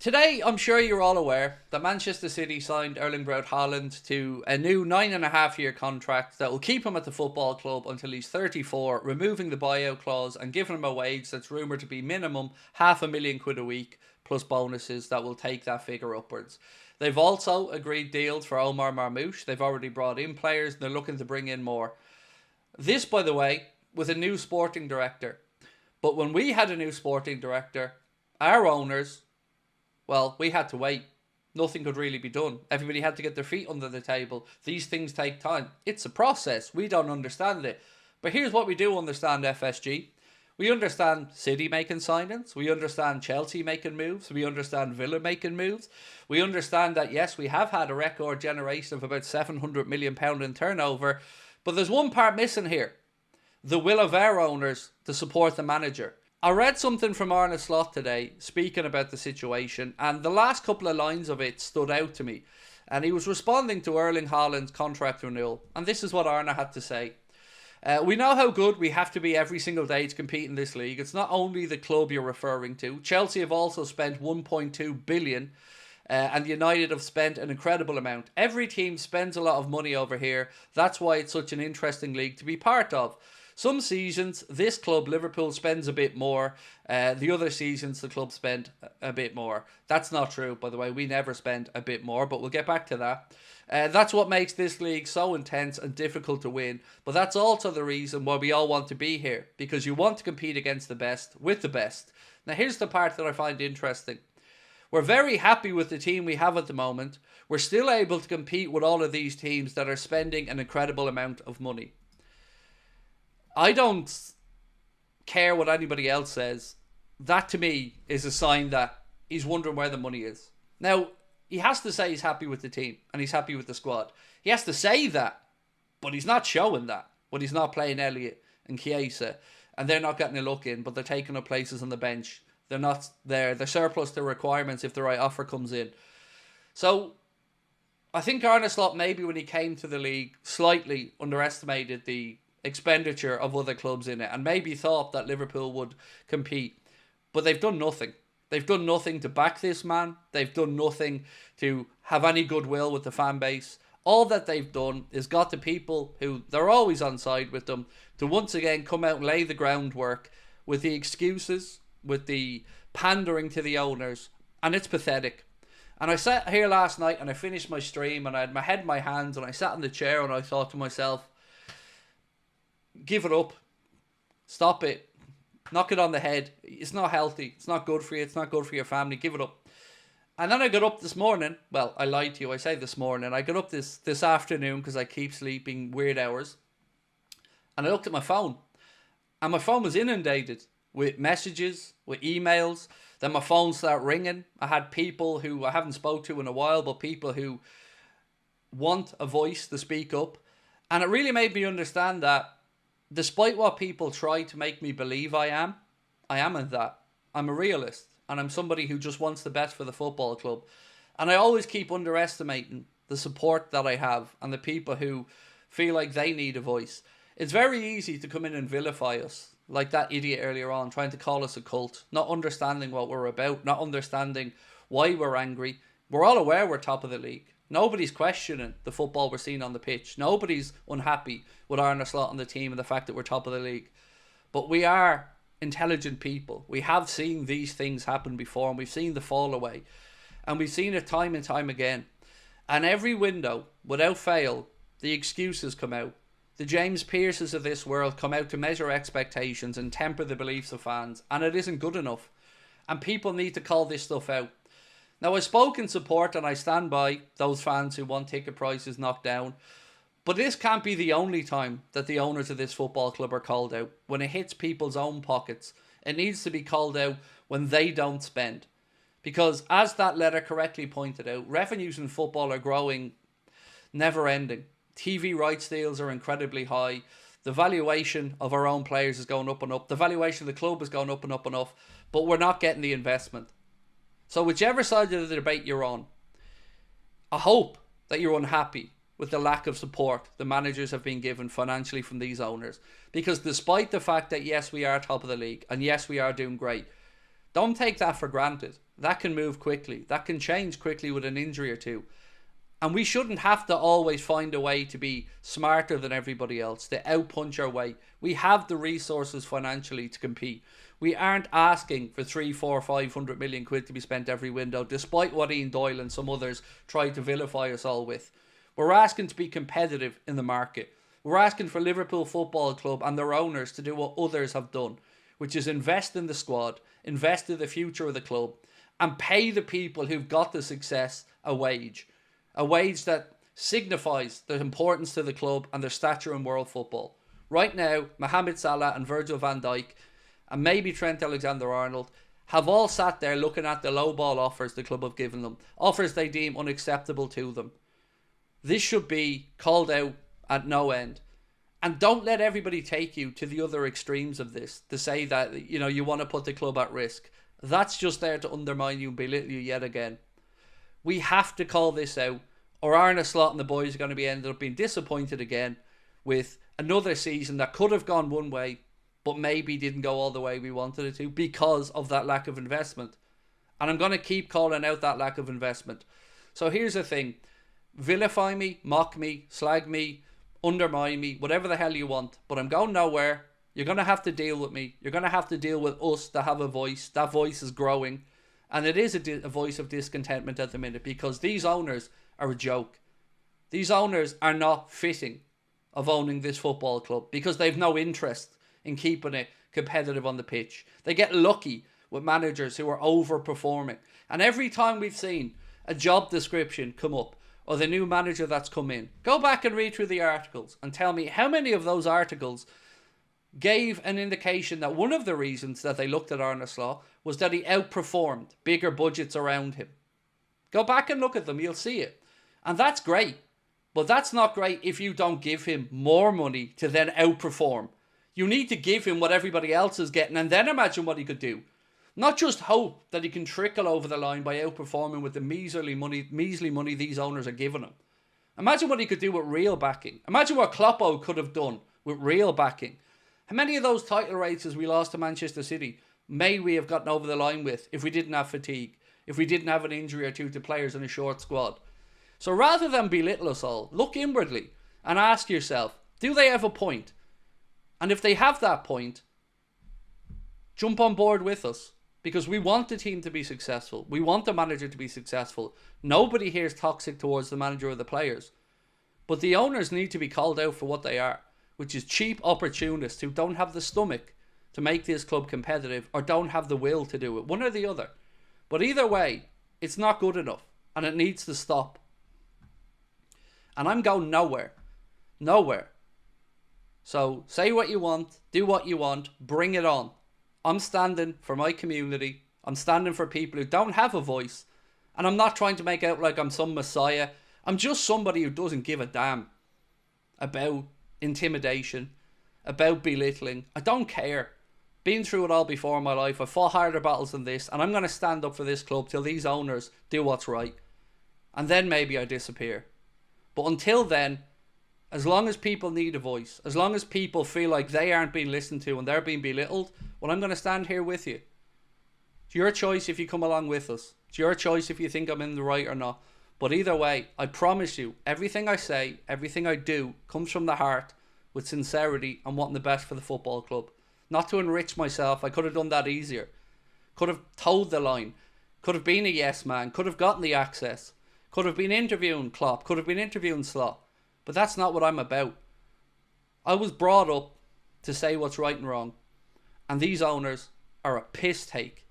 Today, I'm sure you're all aware that Manchester City signed Erling Braut Haaland to a new 9.5 year contract that will keep him at the football club until he's 34, removing the buyout clause and giving him a wage that's rumoured to be minimum £500,000 a week, plus bonuses that will take that figure upwards. They've also agreed deals for Omar Marmoush. They've already brought in players and they're looking to bring in more. This, by the way, with a new sporting director. But when we had a new sporting director, our owners, well, we had to wait. Nothing could really be done. Everybody had to get their feet under the table. These things take time. It's a process. We don't understand it. But here's what we do understand, FSG. We understand City making signings. We understand Chelsea making moves. We understand Villa making moves. We understand that, yes, we have had a record generation of about £700 million in turnover. But there's one part missing here. The will of our owners to support the manager. I read something from Arne Slot today speaking about the situation, and the last couple of lines of it stood out to me. And he was responding to Erling Haaland's contract renewal, and this is what Arne had to say. We know how good we have to be every single day to compete in this league. It's not only the club you're referring to. Chelsea have also spent 1.2 billion, and United have spent an incredible amount. Every team spends a lot of money over here. That's why it's such an interesting league to be part of. Some seasons, this club, Liverpool, spends a bit more. The other seasons, the club spend a bit more. That's not true, by the way. We never spend a bit more, but we'll get back to that. That's what makes this league so intense and difficult to win. But that's also the reason why we all want to be here, because you want to compete against the best, with the best. Now, here's the part that I find interesting. We're very happy with the team we have at the moment. We're still able to compete with all of these teams that are spending an incredible amount of money. I don't care what anybody else says. That to me is a sign that he's wondering where the money is. Now, he has to say he's happy with the team and he's happy with the squad. He has to say that, but he's not showing that when he's not playing Elliott and Chiesa and they're not getting a look in, but they're taking up places on the bench. They're not there. They're surplus to requirements if the right offer comes in. So I think Arne Slot, maybe when he came to the league, slightly underestimated the expenditure of other clubs in it and maybe thought that Liverpool would compete, but they've done nothing. They've done nothing to back this man. They've done nothing to have any goodwill with the fan base. All that they've done is got the people who they're always on side with them to once again come out and lay the groundwork with the excuses, with the pandering to the owners, and it's pathetic. And I sat here last night and I finished my stream and I had my head in my hands and I sat in the chair and I thought to myself, give it up. Stop it. Knock it on the head. It's not healthy. It's not good for you. It's not good for your family. Give it up. And then I got up this morning. Well, I lied to you. I say this morning. I got up this afternoon because I keep sleeping weird hours. And I looked at my phone. And my phone was inundated with messages, with emails. Then my phone started ringing. I had people who I haven't spoke to in a while, but people who want a voice to speak up. And it really made me understand that despite what people try to make me believe I amn't that. I'm a realist. And I'm somebody who just wants the best for the football club. And I always keep underestimating the support that I have and the people who feel like they need a voice. It's very easy to come in and vilify us, like that idiot earlier on, trying to call us a cult, not understanding what we're about, not understanding why we're angry. We're all aware we're top of the league. Nobody's questioning the football we're seeing on the pitch. Nobody's unhappy with Arne Slot on the team and the fact that we're top of the league. But we are intelligent people. We have seen these things happen before and we've seen the fall away. And we've seen it time and time again. And every window, without fail, the excuses come out. The James Pearces of this world come out to measure expectations and temper the beliefs of fans. And it isn't good enough. And people need to call this stuff out. Now, I spoke in support and I stand by those fans who want ticket prices knocked down. But this can't be the only time that the owners of this football club are called out. When it hits people's own pockets, it needs to be called out when they don't spend. Because as that letter correctly pointed out, revenues in football are growing, never ending. TV rights deals are incredibly high. The valuation of our own players is going up and up. The valuation of the club is going up and up and up. But we're not getting the investment. So whichever side of the debate you're on, I hope that you're unhappy with the lack of support the managers have been given financially from these owners. Because despite the fact that yes, we are top of the league and yes, we are doing great, Don't take that for granted. That can move quickly. That can change quickly with an injury or two. And we shouldn't have to always find a way to be smarter than everybody else, to outpunch our way. We have the resources financially to compete. We aren't asking for 3, 4, 500 million quid to be spent every window, despite what Ian Doyle and some others try to vilify us all with. We're asking to be competitive in the market. We're asking for Liverpool Football Club and their owners to do what others have done, which is invest in the squad, invest in the future of the club, and pay the people who've got the success a wage that signifies the importance to the club and their stature in world football. Right now, Mohamed Salah and Virgil van Dijk and maybe Trent Alexander-Arnold have all sat there looking at the lowball offers the club have given them, offers they deem unacceptable to them. This should be called out at no end. And don't let everybody take you to the other extremes of this, to say that, you know, you want to put the club at risk. That's just there to undermine you and belittle you yet again. We have to call this out, or Arne Slot and the boys are going to be ended up being disappointed again with another season that could have gone one way, but maybe didn't go all the way we wanted it to because of that lack of investment. And I'm going to keep calling out that lack of investment. So here's the thing. Vilify me, mock me, slag me, undermine me, whatever the hell you want. But I'm going nowhere. You're going to have to deal with me. You're going to have to deal with us that have a voice. That voice is growing. And it is a voice of discontentment at the minute because these owners are a joke. These owners are not fitting of owning this football club because they've no interest in keeping it competitive on the pitch. They get lucky with managers who are overperforming. And every time we've seen a job description come up or the new manager that's come in, go back and read through the articles and tell me how many of those articles gave an indication that one of the reasons that they looked at Arne Slot was that he outperformed bigger budgets around him. Go back and look at them, you'll see it. And that's great. But that's not great if you don't give him more money to then outperform. You need to give him what everybody else is getting and then imagine what he could do. Not just hope that he can trickle over the line by outperforming with the measly money these owners are giving him. Imagine what he could do with real backing. Imagine what Kloppo could have done with real backing. How many of those title races we lost to Manchester City may we have gotten over the line with if we didn't have fatigue, if we didn't have an injury or two to players in a short squad? So rather than belittle us all, look inwardly and ask yourself, do they have a point? And if they have that point, jump on board with us. Because we want the team to be successful. We want the manager to be successful. Nobody here is toxic towards the manager or the players. But the owners need to be called out for what they are, which is cheap opportunists who don't have the stomach to make this club competitive or don't have the will to do it. One or the other. But either way, it's not good enough. And it needs to stop. And I'm going nowhere. Nowhere. So say what you want. Do what you want. Bring it on. I'm standing for my community. I'm standing for people who don't have a voice. And I'm not trying to make out like I'm some messiah. I'm just somebody who doesn't give a damn about intimidation, about belittling. I don't care. Been through it all before in my life. I've fought harder battles than this. And I'm going to stand up for this club till these owners do what's right. And then maybe I disappear. But until then, as long as people need a voice, as long as people feel like they aren't being listened to and they're being belittled, well, I'm going to stand here with you. It's your choice if you come along with us. It's your choice if you think I'm in the right or not. But either way, I promise you, everything I say, everything I do comes from the heart with sincerity and wanting the best for the football club. Not to enrich myself. I could have done that easier. Could have told the line. Could have been a yes man. Could have gotten the access. Could have been interviewing Klopp. Could have been interviewing Slot. But that's not what I'm about. I was brought up to say what's right and wrong. And these owners are a piss take.